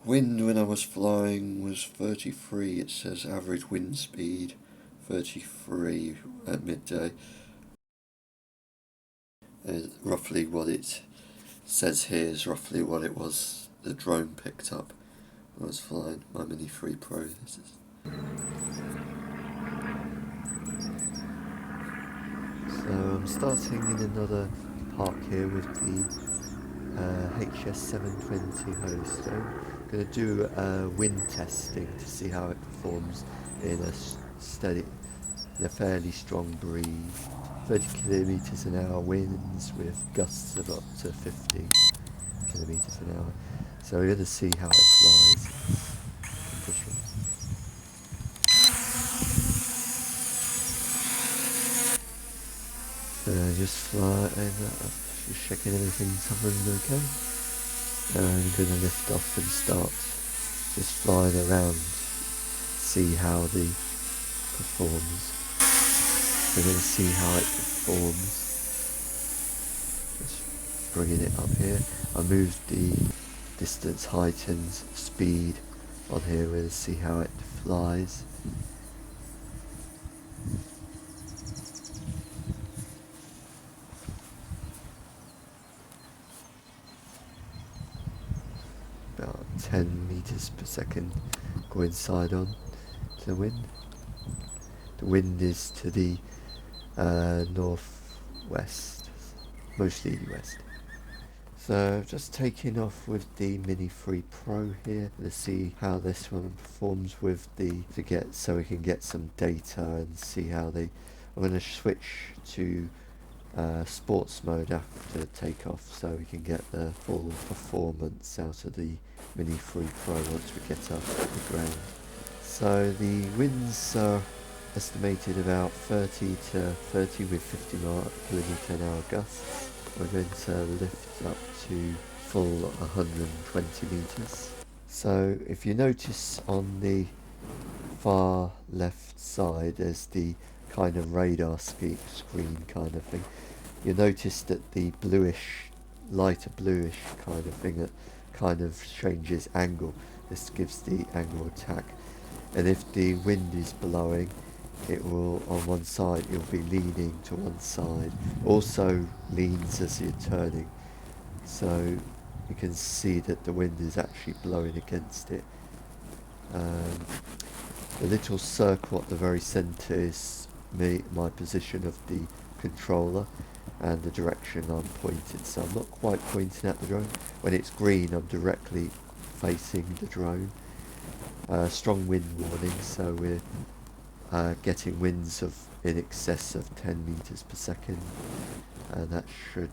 Wind when I was flying was 33. It says average wind speed 33 at midday. Roughly what it says here is roughly what it was the drone picked up when I was flying my Mini 3 Pro. This is. So I'm starting in another park here with the HS720 Holystone. I'm going to do wind testing to see how it performs in a fairly strong breeze. 30 kilometers an hour winds with gusts of up to 50 kilometers an hour. So we're going to see how it flies in conditions. So just flying, just checking everything's hovering okay. I'm going to lift off and start just flying around, see how the performs. We're going to see how it performs. Just bringing it up here. I moved the distance, height and speed on here. We're going to see how it flies. About 10 meters per second going side on to the wind. The wind is to the northwest, mostly west. So I've just taken off with the Mini 3 Pro here to see how this one performs with so we can get some data and see how I'm going to switch to sports mode after takeoff so we can get the full performance out of the Mini 3 Pro once we get up to the ground. So the winds are estimated about 30 with 50 kilometer an hour gusts. We're going to lift up to full 120 meters. So if you notice on the far left side there's the kind of radar screen kind of thing. You notice that the lighter bluish kind of thing that kind of changes angle. This gives the angle attack. And if the wind is blowing, it will, on one side, it will be leaning to one side. Also leans as you're turning. So you can see that the wind is actually blowing against it. The little circle at the very centre is my position of the controller and the direction I'm pointed. So I'm not quite pointing at the drone. When it's green, I'm directly facing the drone. Strong wind warning, so we're getting winds of in excess of 10 meters per second, and that should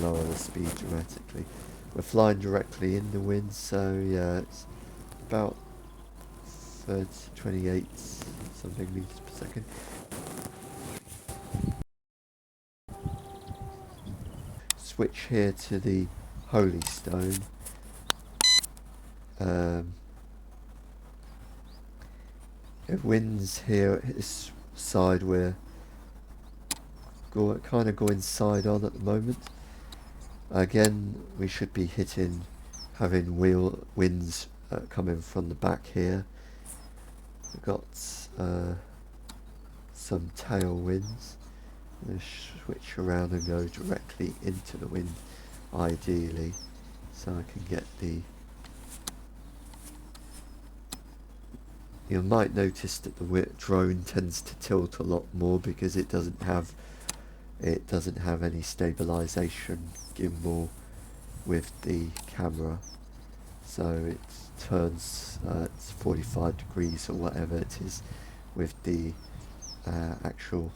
lower the speed dramatically. We're flying directly in the wind, so yeah, it's about 28 something meters per second. Switch here to the Holystone. It winds here this side, we're kind of going side on at the moment. Again, we should be having winds coming from the back here. We've got some tailwinds. I'm going to switch around and go directly into the wind, ideally, so I can get the... You might notice that the drone tends to tilt a lot more because it doesn't have any stabilization gimbal with the camera, so it turns 45 degrees or whatever it is with the actual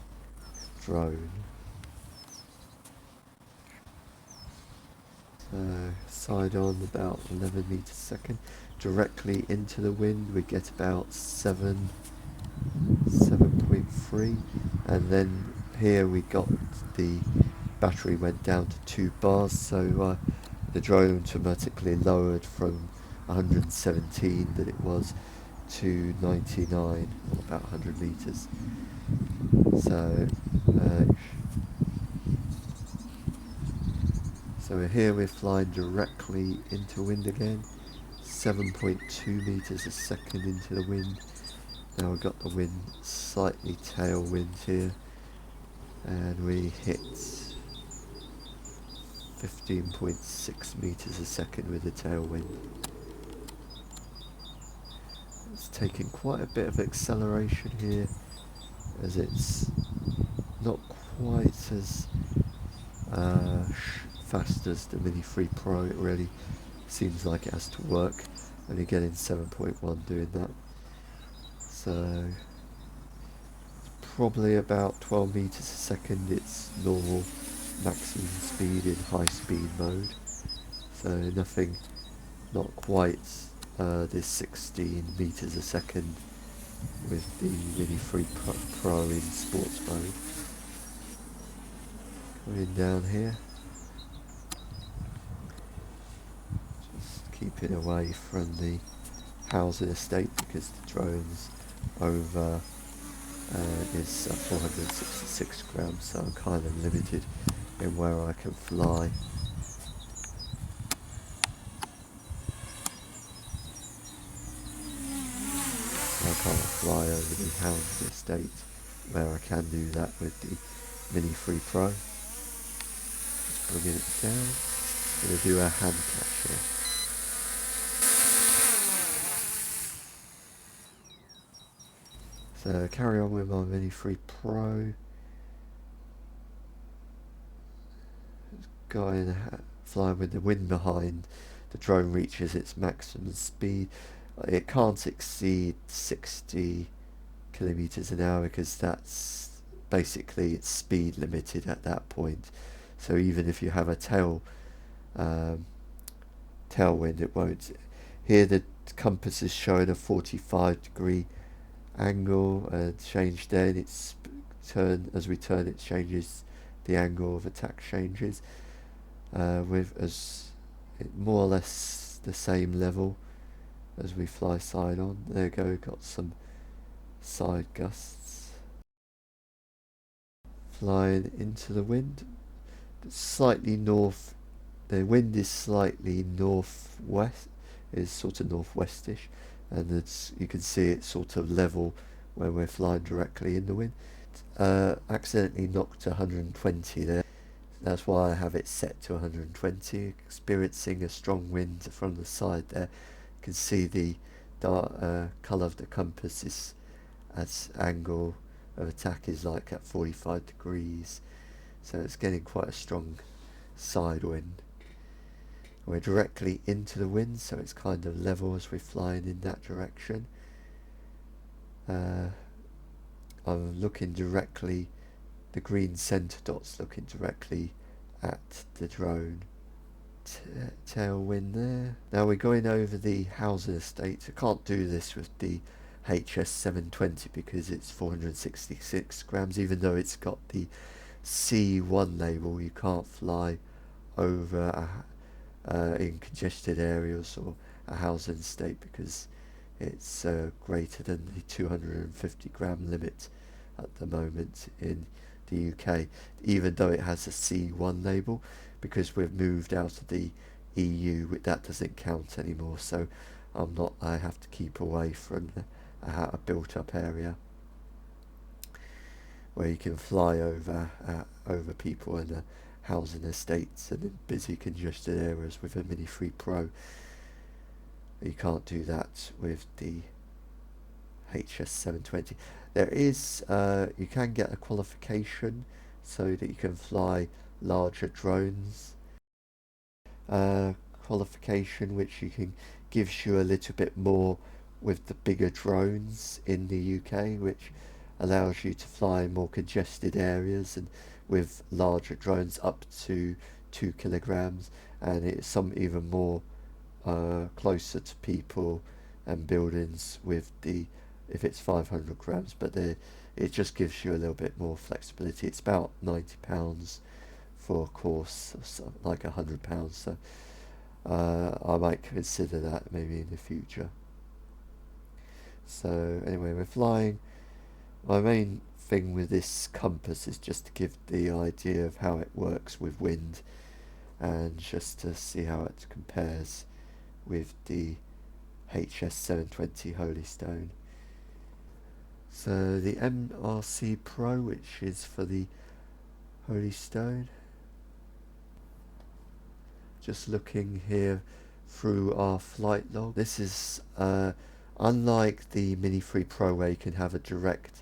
drone. So side on about 11 meters a second, directly into the wind we get about 7.3, and then here we got the battery went down to 2 bars, so the drone automatically lowered from 117 that it was to 99, or about 100 meters. So So here we're flying directly into wind again, 7.2 meters a second into the wind. Now we've got the wind slightly tailwind here, and we hit 15.6 meters a second with the tailwind. It's taking quite a bit of acceleration here, as it's not quite as fast as the Mini 3 Pro. It really seems like it has to work, only getting 7.1 doing that. So probably about 12 meters a second its normal maximum speed in high speed mode. So nothing, not quite this 16 meters a second with the Mini 3 Pro in sports mode. Going down here, just keeping away from the housing estate because the drone's over is 466 grams, so I'm kind of limited in where I can fly. I can't fly over the housing estate where I can do that with the Mini 3 Pro. Just bringing it down. I'm going to do a hand catch here. So carry on with my Mini 3 Pro. Going flying with the wind behind. The drone reaches its maximum speed. It can't exceed 60 kilometers an hour because that's basically it's speed limited at that point. So even if you have a tailwind, it won't. Here the compass is showing a 45-degree angle and change. Then it's as we turn it changes, the angle of attack changes with as more or less the same level as we fly side on. There we go, got some side gusts. Flying into the wind, slightly north. The wind is slightly northwest, is sort of northwestish, and it's, you can see it's sort of level when we're flying directly in the wind. Accidentally knocked 120 there. That's why I have it set to 120, experiencing a strong wind from the side there. You can see the colour of the compass is as angle of attack is like at 45 degrees. So it's getting quite a strong side wind. We're directly into the wind, so it's kind of level as we're flying in that direction. I'm looking directly, the green centre dot's looking directly at the drone. Tailwind there. Now we're going over the housing estate. I can't do this with the HS720 because it's 466 grams, even though it's got the C1 label. You can't fly over in congested areas or a housing estate because it's greater than the 250 gram limit at the moment in the UK, even though it has a C1 label. Because we've moved out of the EU, that doesn't count anymore, so I have to keep away from a built up area where you can fly over people in housing estates and in busy congested areas with a Mini 3 Pro. You can't do that with the HS720. There is, you can get a qualification so that you can fly larger drones. Qualification which gives you a little bit more with the bigger drones in the UK, which allows you to fly in more congested areas and with larger drones up to 2 kilograms, and it's some even more closer to people and buildings with the if it's 500 grams, but it just gives you a little bit more flexibility. It's about £90 for a course, so like £100, so I might consider that maybe in the future. So anyway, we're flying. My main thing with this compass is just to give the idea of how it works with wind and just to see how it compares with the HS720 Holystone. So the MRC Pro, which is for the Holystone, just looking here through our flight log. This is unlike the Mini 3 Pro where you can have a direct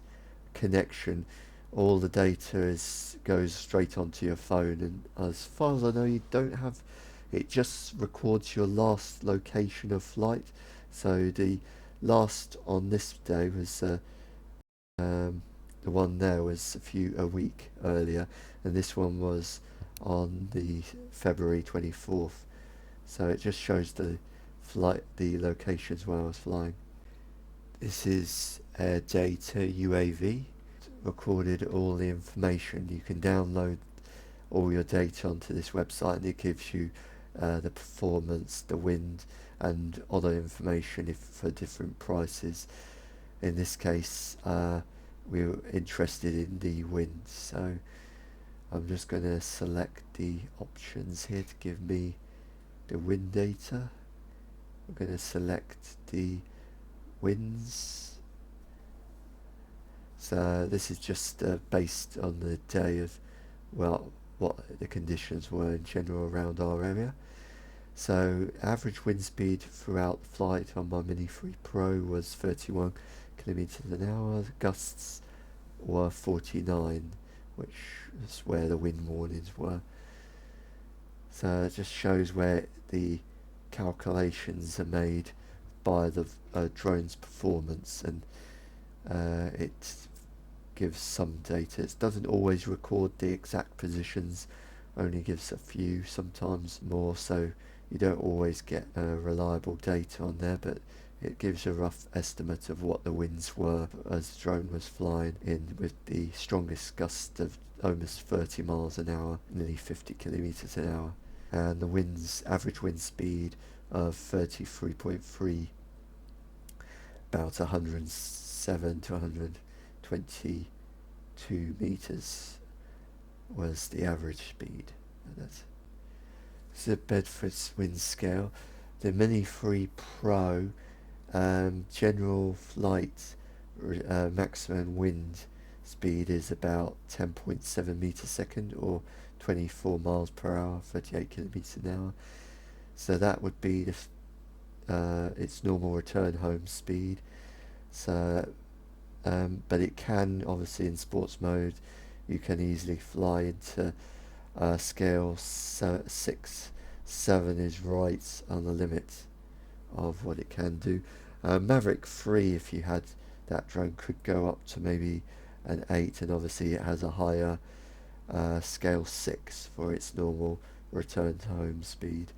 connection. All the data goes straight onto your phone, and as far as I know, you don't have it. Just records your last location of flight. So the last on this day was the one there was a week earlier, and this one was on the February 24th. So it just shows the locations where I was flying. This is Air Data UAV. Recorded all the information. You can download all your data onto this website, and it gives you the performance, the wind, and other information for different prices. In this case, we were interested in the wind, so I'm just going to select the options here to give me the wind data. I'm going to select the winds. So this is just based on the day of, well, what the conditions were in general around our area. So average wind speed throughout the flight on my Mini 3 Pro was 31 kilometers an hour. The gusts were 49, which is where the wind warnings were. So it just shows where the calculations are made by the drone's performance, and it gives some data. It doesn't always record the exact positions, only gives a few, sometimes more, so you don't always get reliable data on there, but it gives a rough estimate of what the winds were as the drone was flying in, with the strongest gust of almost 30 miles an hour, nearly 50 kilometers an hour, and the wind's average wind speed of 33.3, about 107 to 122 meters was the average speed. This is a Bedford's wind scale. The Mini 3 Pro general flight maximum wind speed is about 10.7 meters a second, or 24 miles per hour, 38 kilometers an hour. So that would be its normal return home speed. So but it can, obviously in sports mode, you can easily fly into scale 6. 7 is right on the limit of what it can do. Maverick 3, if you had that drone, could go up to maybe an 8, and obviously it has a higher scale 6 for its normal return to home speed.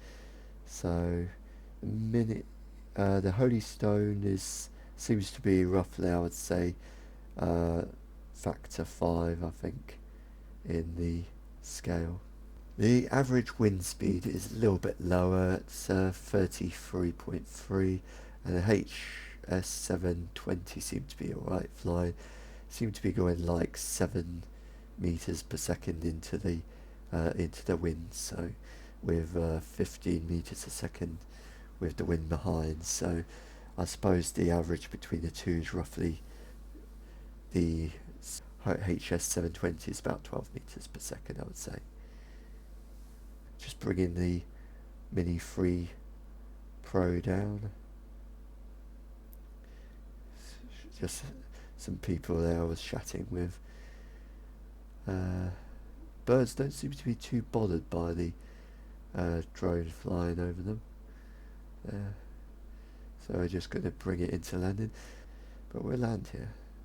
So the Holystone seems to be roughly, I would say, factor 5, I think, in the scale. The average wind speed is a little bit lower. It's 33.3, and the HS720 seemed to be alright flying. Seemed to be going like 7 meters per second into the wind, so with 15 meters a second with the wind behind. So I suppose the average between the two is roughly, the HS720 is about 12 meters per second, I would say. Just bringing the Mini 3 Pro down. Just some people there I was chatting with. Birds don't seem to be too bothered by the drone flying over them. So we're just going to bring it into landing, but we'll land here.